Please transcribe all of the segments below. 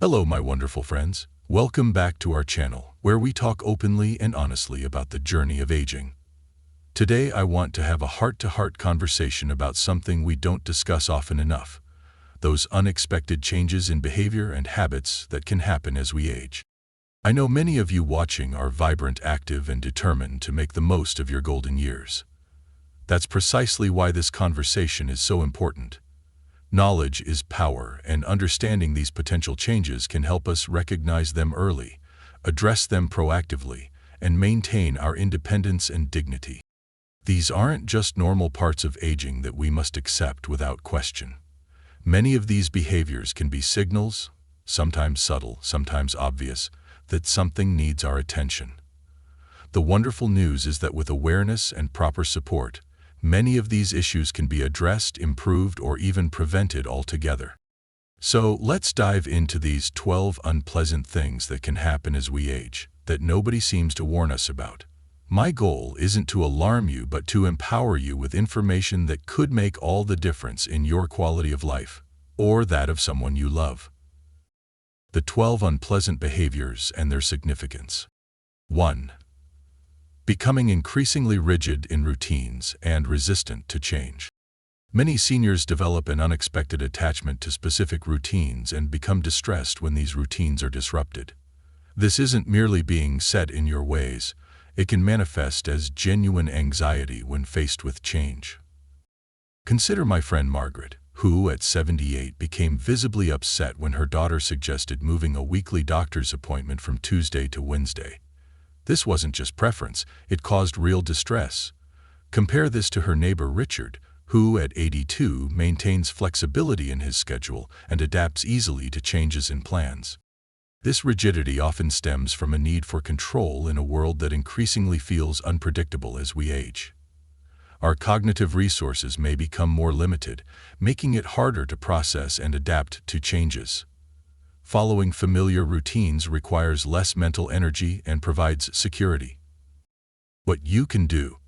Hello, my wonderful friends. Welcome back to our channel, where we talk openly and honestly about the journey of aging. Today, I want to have a heart-to-heart conversation about something we don't discuss often enough: those unexpected changes in behavior and habits that can happen as we age. I know many of you watching are vibrant, active, and determined to make the most of your golden years. That's precisely why this conversation is so important. Knowledge is power, and understanding these potential changes can help us recognize them early, address them proactively, and maintain our independence and dignity. These aren't just normal parts of aging that we must accept without question. Many of these behaviors can be signals, sometimes subtle, sometimes obvious, that something needs our attention. The wonderful news is that with awareness and proper support, many of these issues can be addressed, improved, or even prevented altogether. So let's dive into these 12 unpleasant things that can happen as we age, that nobody seems to warn us about. My goal isn't to alarm you, but to empower you with information that could make all the difference in your quality of life, or that of someone you love. The 12 unpleasant behaviors and their significance. 1. Becoming increasingly rigid in routines and resistant to change. Many seniors develop an unexpected attachment to specific routines and become distressed when these routines are disrupted. This isn't merely being set in your ways. It can manifest as genuine anxiety when faced with change. Consider my friend Margaret, who at 78 became visibly upset when her daughter suggested moving a weekly doctor's appointment from Tuesday to Wednesday. This wasn't just preference, it caused real distress. Compare this to her neighbor Richard, who at 82 maintains flexibility in his schedule and adapts easily to changes in plans. This rigidity often stems from a need for control in a world that increasingly feels unpredictable as we age. Our cognitive resources may become more limited, making it harder to process and adapt to changes. Following familiar routines requires less mental energy and provides security. What you can do: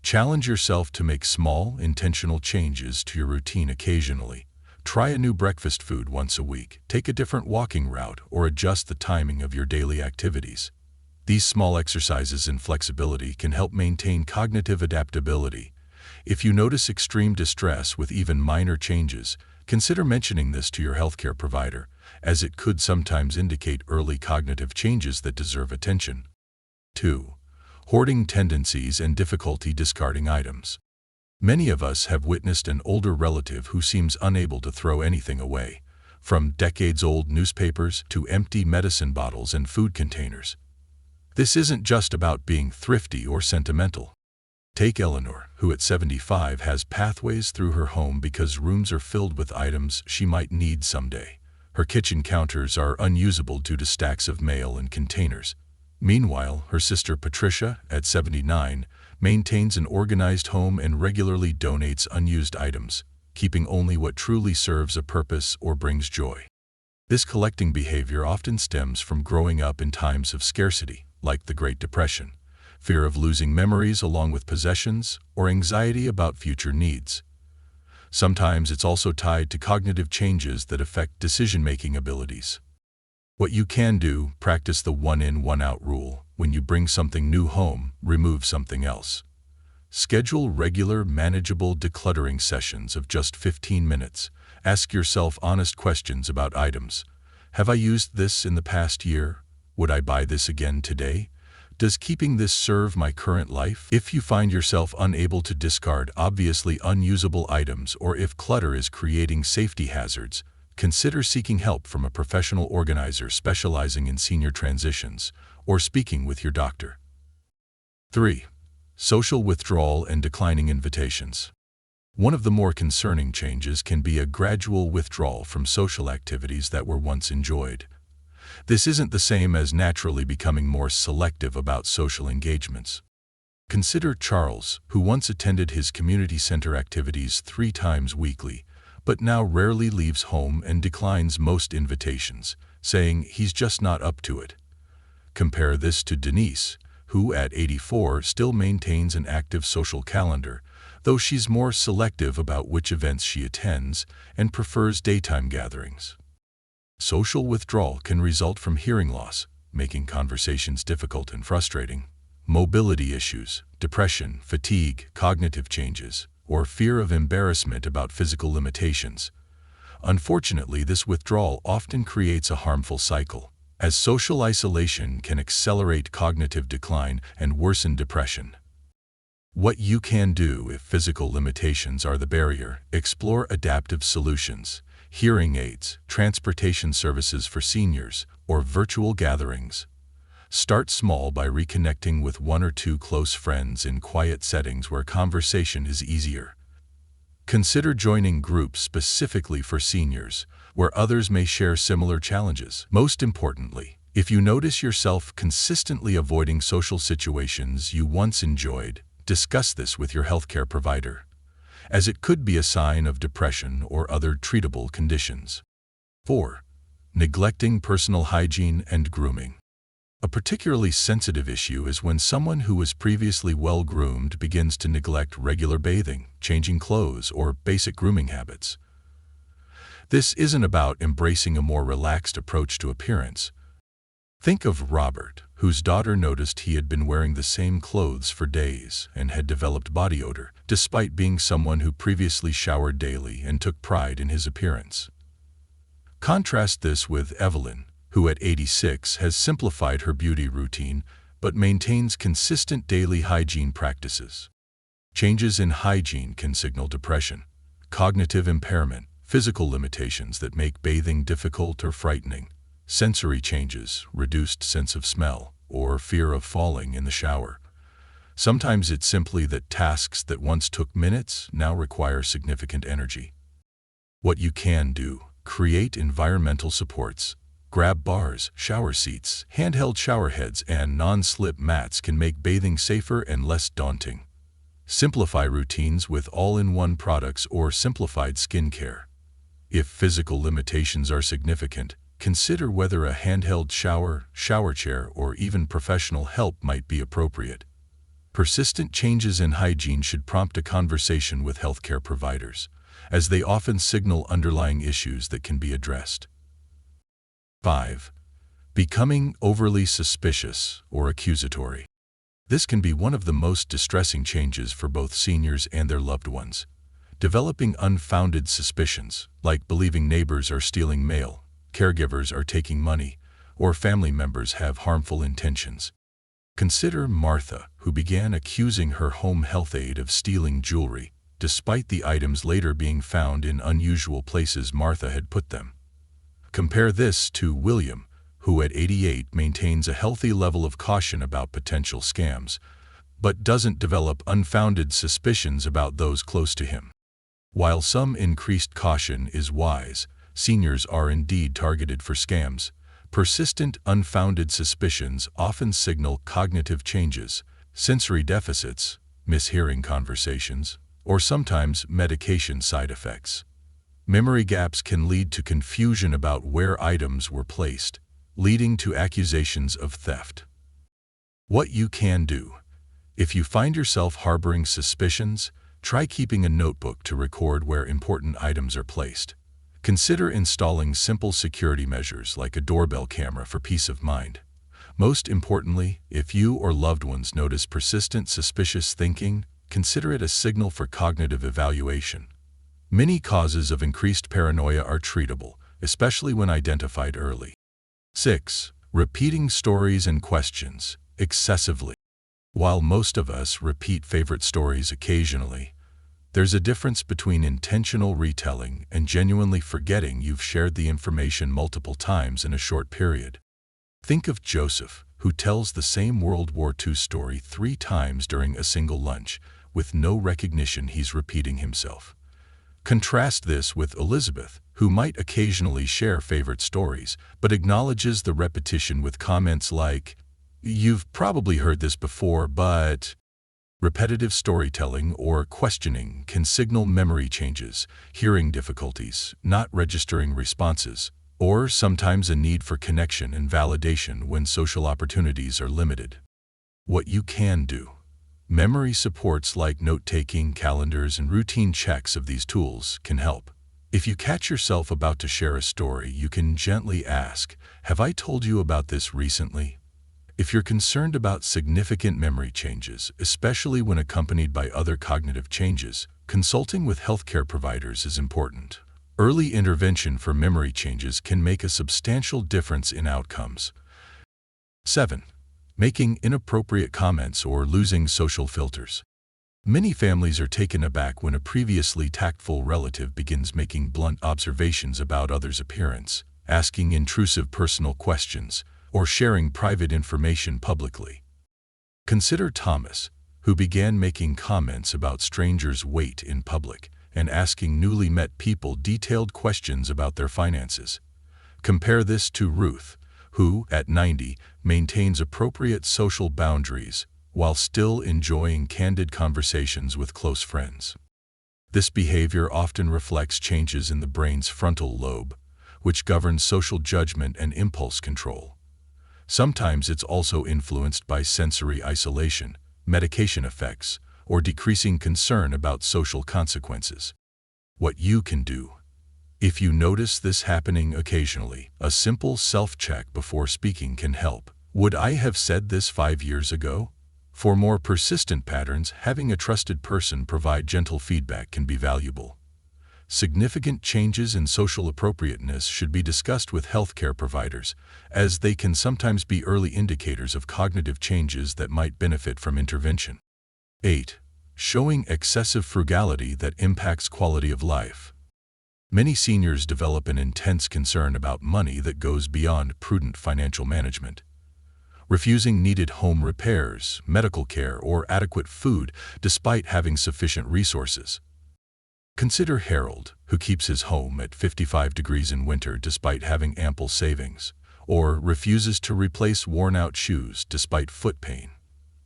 challenge yourself to make small, intentional changes to your routine occasionally. Try a new breakfast food once a week, take a different walking route, or adjust the timing of your daily activities. These small exercises in flexibility can help maintain cognitive adaptability. If you notice extreme distress with even minor changes, consider mentioning this to your healthcare provider, as it could sometimes indicate early cognitive changes that deserve attention. 2. Hoarding tendencies and difficulty discarding items. Many of us have witnessed an older relative who seems unable to throw anything away, from decades-old newspapers to empty medicine bottles and food containers. This isn't just about being thrifty or sentimental. Take Eleanor, who at 75 has pathways through her home because rooms are filled with items she might need someday. Her kitchen counters are unusable due to stacks of mail and containers. Meanwhile, her sister Patricia, at 79, maintains an organized home and regularly donates unused items, keeping only what truly serves a purpose or brings joy. This collecting behavior often stems from growing up in times of scarcity, like the Great Depression, fear of losing memories along with possessions, or anxiety about future needs. Sometimes it's also tied to cognitive changes that affect decision-making abilities. What you can do: practice the one-in, one-out rule. When you bring something new home, remove something else. Schedule regular, manageable decluttering sessions of just 15 minutes. Ask yourself honest questions about items. Have I used this in the past year? Would I buy this again today? Does keeping this serve my current life? If you find yourself unable to discard obviously unusable items, or if clutter is creating safety hazards, consider seeking help from a professional organizer specializing in senior transitions, or speaking with your doctor. 3. Social withdrawal and declining invitations. One of the more concerning changes can be a gradual withdrawal from social activities that were once enjoyed. This isn't the same as naturally becoming more selective about social engagements. Consider Charles, who once attended his community center activities 3 times weekly, but now rarely leaves home and declines most invitations, saying he's just not up to it. Compare this to Denise, who at 84 still maintains an active social calendar, though she's more selective about which events she attends and prefers daytime gatherings. Social withdrawal can result from hearing loss, making conversations difficult and frustrating, mobility issues, depression, fatigue, cognitive changes, or fear of embarrassment about physical limitations. Unfortunately, this withdrawal often creates a harmful cycle, as social isolation can accelerate cognitive decline and worsen depression. What you can do if physical limitations are the barrier: explore adaptive solutions, hearing aids, transportation services for seniors, or virtual gatherings. Start small by reconnecting with one or two close friends in quiet settings where conversation is easier. Consider joining groups specifically for seniors, where others may share similar challenges. Most importantly, if you notice yourself consistently avoiding social situations you once enjoyed, discuss this with your healthcare provider, as it could be a sign of depression or other treatable conditions. 4. Neglecting personal hygiene and grooming. A particularly sensitive issue is when someone who was previously well-groomed begins to neglect regular bathing, changing clothes, or basic grooming habits. This isn't about embracing a more relaxed approach to appearance. Think of Robert, whose daughter noticed he had been wearing the same clothes for days and had developed body odor, despite being someone who previously showered daily and took pride in his appearance. Contrast this with Evelyn, who at 86 has simplified her beauty routine but maintains consistent daily hygiene practices. Changes in hygiene can signal depression, cognitive impairment, physical limitations that make bathing difficult or frightening, sensory changes, reduced sense of smell, or fear of falling in the shower. Sometimes it's simply that tasks that once took minutes now require significant energy. What you can do: create environmental supports. Grab bars, shower seats, handheld shower heads, and non-slip mats can make bathing safer and less daunting. Simplify routines with all-in-one products or simplified skincare. If physical limitations are significant, consider whether a handheld shower chair, or even professional help might be appropriate. Persistent changes in hygiene should prompt a conversation with healthcare providers, as they often signal underlying issues that can be addressed. 5. Becoming overly suspicious or accusatory. This can be one of the most distressing changes for both seniors and their loved ones. Developing unfounded suspicions, like believing neighbors are stealing mail, caregivers are taking money, or family members have harmful intentions. Consider Martha, who began accusing her home health aide of stealing jewelry, despite the items later being found in unusual places Martha had put them. Compare this to William, who at 88 maintains a healthy level of caution about potential scams, but doesn't develop unfounded suspicions about those close to him. While some increased caution is wise, seniors are indeed targeted for scams. Persistent, unfounded suspicions often signal cognitive changes, sensory deficits, mishearing conversations, or sometimes medication side effects. Memory gaps can lead to confusion about where items were placed, leading to accusations of theft. What you can do: if you find yourself harboring suspicions, try keeping a notebook to record where important items are placed. Consider installing simple security measures like a doorbell camera for peace of mind. Most importantly, if you or loved ones notice persistent suspicious thinking, consider it a signal for cognitive evaluation. Many causes of increased paranoia are treatable, especially when identified early. 6. Repeating stories and questions excessively. While most of us repeat favorite stories occasionally, there's a difference between intentional retelling and genuinely forgetting you've shared the information multiple times in a short period. Think of Joseph, who tells the same World War II story 3 times during a single lunch, with no recognition he's repeating himself. Contrast this with Elizabeth, who might occasionally share favorite stories, but acknowledges the repetition with comments like, "You've probably heard this before, but..." Repetitive storytelling or questioning can signal memory changes, hearing difficulties, not registering responses, or sometimes a need for connection and validation when social opportunities are limited. What you can do: memory supports like note-taking, calendars, and routine checks of these tools can help. If you catch yourself about to share a story, you can gently ask, "Have I told you about this recently?" If you're concerned about significant memory changes, especially when accompanied by other cognitive changes, consulting with healthcare providers is important. Early intervention for memory changes can make a substantial difference in outcomes. 7. Making inappropriate comments or losing social filters. Many families are taken aback when a previously tactful relative begins making blunt observations about others' appearance, asking intrusive personal questions, or sharing private information publicly. Consider Thomas, who began making comments about strangers' weight in public and asking newly met people detailed questions about their finances. Compare this to Ruth, who, at 90, maintains appropriate social boundaries while still enjoying candid conversations with close friends. This behavior often reflects changes in the brain's frontal lobe, which governs social judgment and impulse control. Sometimes it's also influenced by sensory isolation, medication effects, or decreasing concern about social consequences. What you can do. If you notice this happening occasionally, a simple self-check before speaking can help. Would I have said this 5 years ago? For more persistent patterns, having a trusted person provide gentle feedback can be valuable. Significant changes in social appropriateness should be discussed with healthcare providers, as they can sometimes be early indicators of cognitive changes that might benefit from intervention. 8. Showing excessive frugality that impacts quality of life. Many seniors develop an intense concern about money that goes beyond prudent financial management. Refusing needed home repairs, medical care, or adequate food despite having sufficient resources. Consider Harold, who keeps his home at 55 degrees in winter despite having ample savings, or refuses to replace worn-out shoes despite foot pain.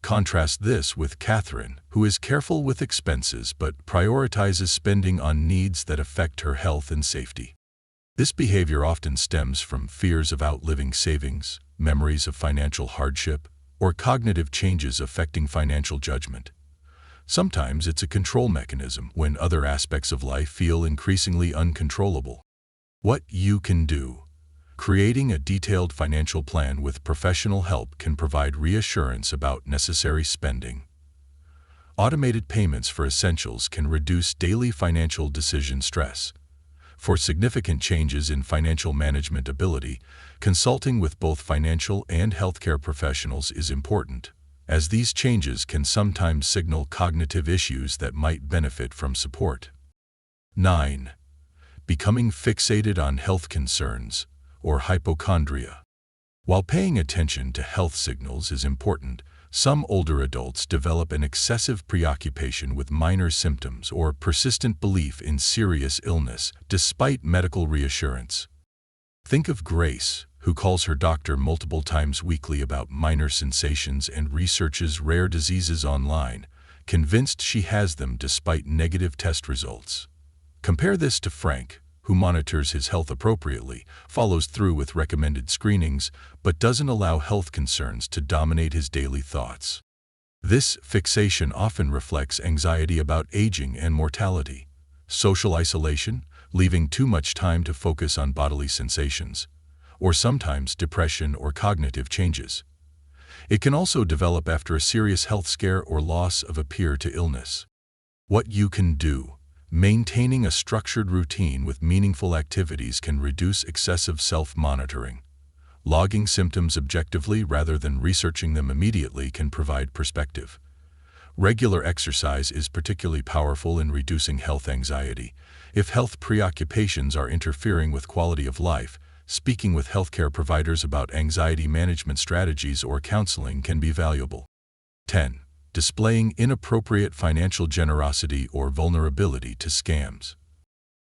Contrast this with Catherine, who is careful with expenses but prioritizes spending on needs that affect her health and safety. This behavior often stems from fears of outliving savings, memories of financial hardship, or cognitive changes affecting financial judgment. Sometimes it's a control mechanism when other aspects of life feel increasingly uncontrollable. What you can do. Creating a detailed financial plan with professional help can provide reassurance about necessary spending. Automated payments for essentials can reduce daily financial decision stress. For significant changes in financial management ability, consulting with both financial and healthcare professionals is important, as these changes can sometimes signal cognitive issues that might benefit from support. 9. Becoming fixated on health concerns, or hypochondria. While paying attention to health signals is important, some older adults develop an excessive preoccupation with minor symptoms or persistent belief in serious illness despite medical reassurance. Think of Grace, who calls her doctor multiple times weekly about minor sensations and researches rare diseases online, convinced she has them despite negative test results. Compare this to Frank, who monitors his health appropriately, follows through with recommended screenings, but doesn't allow health concerns to dominate his daily thoughts. This fixation often reflects anxiety about aging and mortality, social isolation, leaving too much time to focus on bodily sensations, or sometimes depression or cognitive changes. It can also develop after a serious health scare or loss of a peer to illness. What you can do. Maintaining a structured routine with meaningful activities can reduce excessive self-monitoring. Logging symptoms objectively rather than researching them immediately can provide perspective. Regular exercise is particularly powerful in reducing health anxiety. If health preoccupations are interfering with quality of life, speaking with healthcare providers about anxiety management strategies or counseling can be valuable. 10. Displaying inappropriate financial generosity or vulnerability to scams.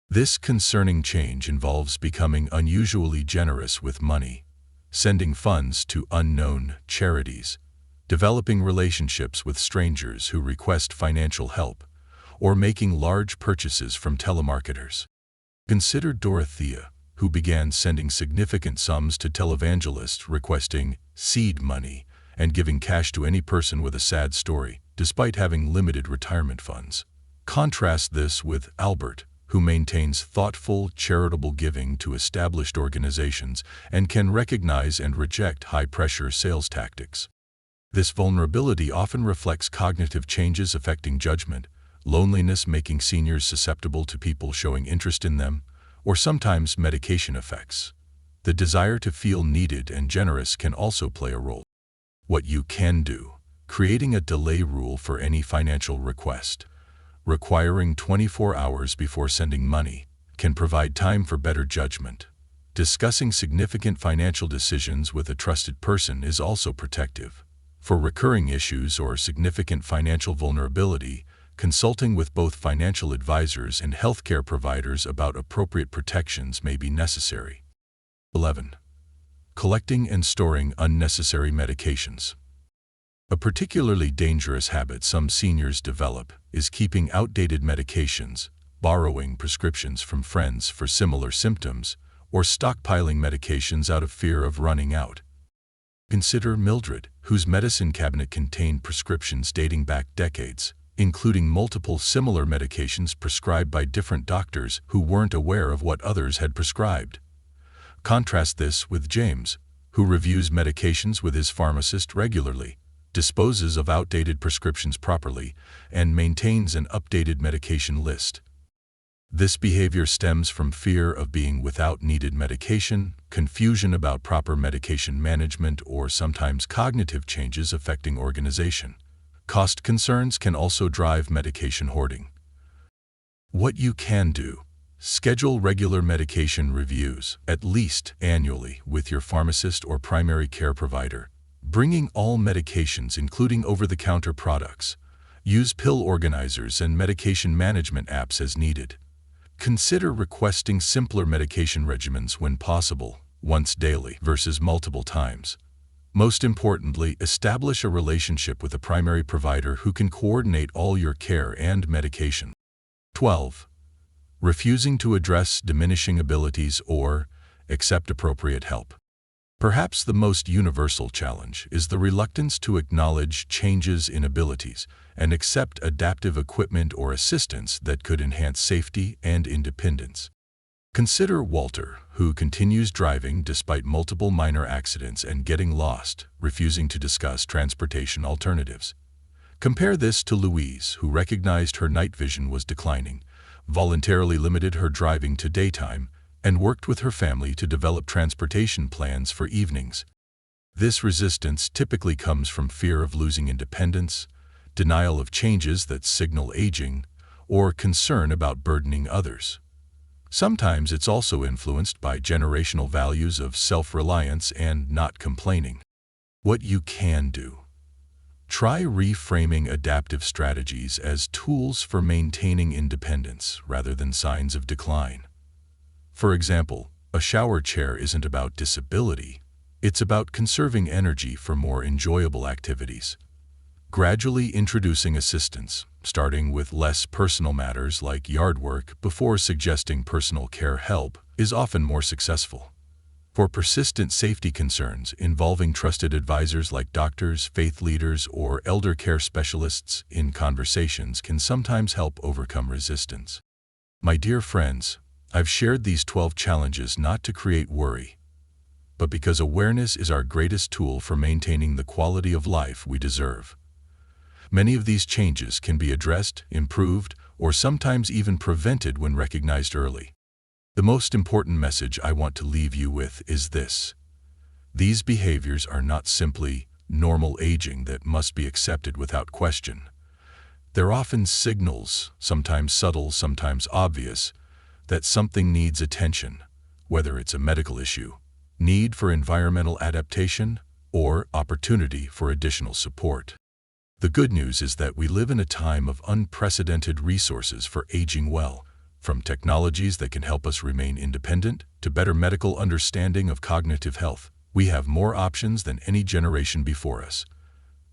This concerning change involves becoming unusually generous with money, sending funds to unknown charities, developing relationships with strangers who request financial help, or making large purchases from telemarketers. Consider Dorothea, who began sending significant sums to televangelists requesting seed money and giving cash to any person with a sad story, despite having limited retirement funds. Contrast this with Albert, who maintains thoughtful, charitable giving to established organizations and can recognize and reject high-pressure sales tactics. This vulnerability often reflects cognitive changes affecting judgment, loneliness making seniors susceptible to people showing interest in them, or sometimes medication effects. The desire to feel needed and generous can also play a role. What you can do: creating a delay rule for any financial request. Requiring 24 hours before sending money can provide time for better judgment. Discussing significant financial decisions with a trusted person is also protective. For recurring issues or significant financial vulnerability, consulting with both financial advisors and healthcare providers about appropriate protections may be necessary. 11. Collecting and storing unnecessary medications. A particularly dangerous habit some seniors develop is keeping outdated medications, borrowing prescriptions from friends for similar symptoms, or stockpiling medications out of fear of running out. Consider Mildred, whose medicine cabinet contained prescriptions dating back decades, including multiple similar medications prescribed by different doctors who weren't aware of what others had prescribed. Contrast this with James, who reviews medications with his pharmacist regularly, disposes of outdated prescriptions properly, and maintains an updated medication list. This behavior stems from fear of being without needed medication, confusion about proper medication management, or sometimes cognitive changes affecting organization. Cost concerns can also drive medication hoarding. What you can do: schedule regular medication reviews, at least annually, with your pharmacist or primary care provider. Bringing all medications, including over-the-counter products. Use pill organizers and medication management apps as needed. Consider requesting simpler medication regimens when possible, once daily versus multiple times. Most importantly, establish a relationship with a primary provider who can coordinate all your care and medication. 12. Refusing to address diminishing abilities or accept appropriate help. Perhaps the most universal challenge is the reluctance to acknowledge changes in abilities and accept adaptive equipment or assistance that could enhance safety and independence. Consider Walter, who continues driving despite multiple minor accidents and getting lost, refusing to discuss transportation alternatives. Compare this to Louise, who recognized her night vision was declining, voluntarily limited her driving to daytime, and worked with her family to develop transportation plans for evenings. This resistance typically comes from fear of losing independence, denial of changes that signal aging, or concern about burdening others. Sometimes it's also influenced by generational values of self-reliance and not complaining. What you can do: try reframing adaptive strategies as tools for maintaining independence rather than signs of decline. For example, a shower chair isn't about disability, it's about conserving energy for more enjoyable activities. Gradually introducing assistance, starting with less personal matters like yard work before suggesting personal care help, is often more successful. For persistent safety concerns involving trusted advisors like doctors, faith leaders, or elder care specialists in conversations can sometimes help overcome resistance. My dear friends, I've shared these 12 challenges not to create worry, but because awareness is our greatest tool for maintaining the quality of life we deserve. Many of these changes can be addressed, improved, or sometimes even prevented when recognized early. The most important message I want to leave you with is this: these behaviors are not simply normal aging that must be accepted without question. They're often signals, sometimes subtle, sometimes obvious, that something needs attention, whether it's a medical issue, need for environmental adaptation, or opportunity for additional support. The good news is that we live in a time of unprecedented resources for aging well, from technologies that can help us remain independent to better medical understanding of cognitive health. We have more options than any generation before us.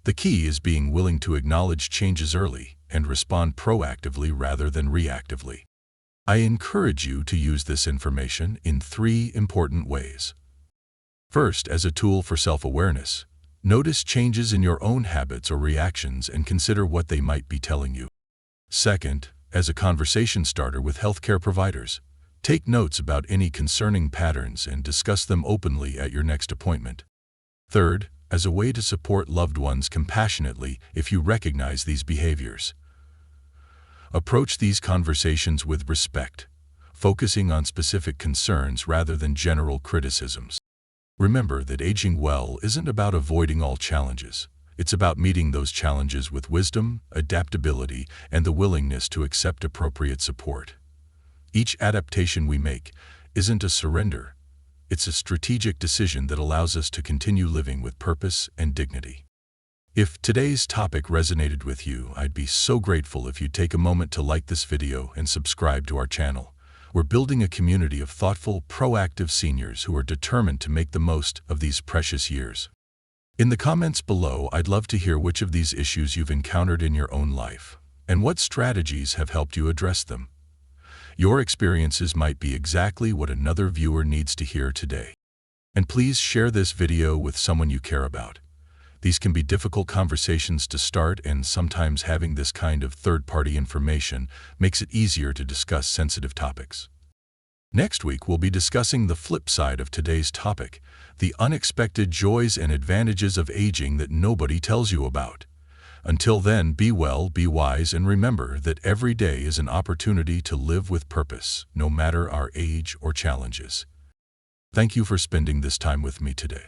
The key is being willing to acknowledge changes early and respond proactively rather than reactively. I encourage you to use this information in 3 important ways. First, as a tool for self-awareness, notice changes in your own habits or reactions and consider what they might be telling you. Second, as a conversation starter with healthcare providers. Take notes about any concerning patterns and discuss them openly at your next appointment. Third, as a way to support loved ones compassionately if you recognize these behaviors. Approach these conversations with respect, focusing on specific concerns rather than general criticisms. Remember that aging well isn't about avoiding all challenges. It's about meeting those challenges with wisdom, adaptability, and the willingness to accept appropriate support. Each adaptation we make isn't a surrender. It's a strategic decision that allows us to continue living with purpose and dignity. If today's topic resonated with you, I'd be so grateful if you'd take a moment to like this video and subscribe to our channel. We're building a community of thoughtful, proactive seniors who are determined to make the most of these precious years. In the comments below, I'd love to hear which of these issues you've encountered in your own life, and what strategies have helped you address them. Your experiences might be exactly what another viewer needs to hear today. And please share this video with someone you care about. These can be difficult conversations to start, and sometimes having this kind of third-party information makes it easier to discuss sensitive topics. Next week, we'll be discussing the flip side of today's topic, the unexpected joys and advantages of aging that nobody tells you about. Until then, be well, be wise, and remember that every day is an opportunity to live with purpose, no matter our age or challenges. Thank you for spending this time with me today.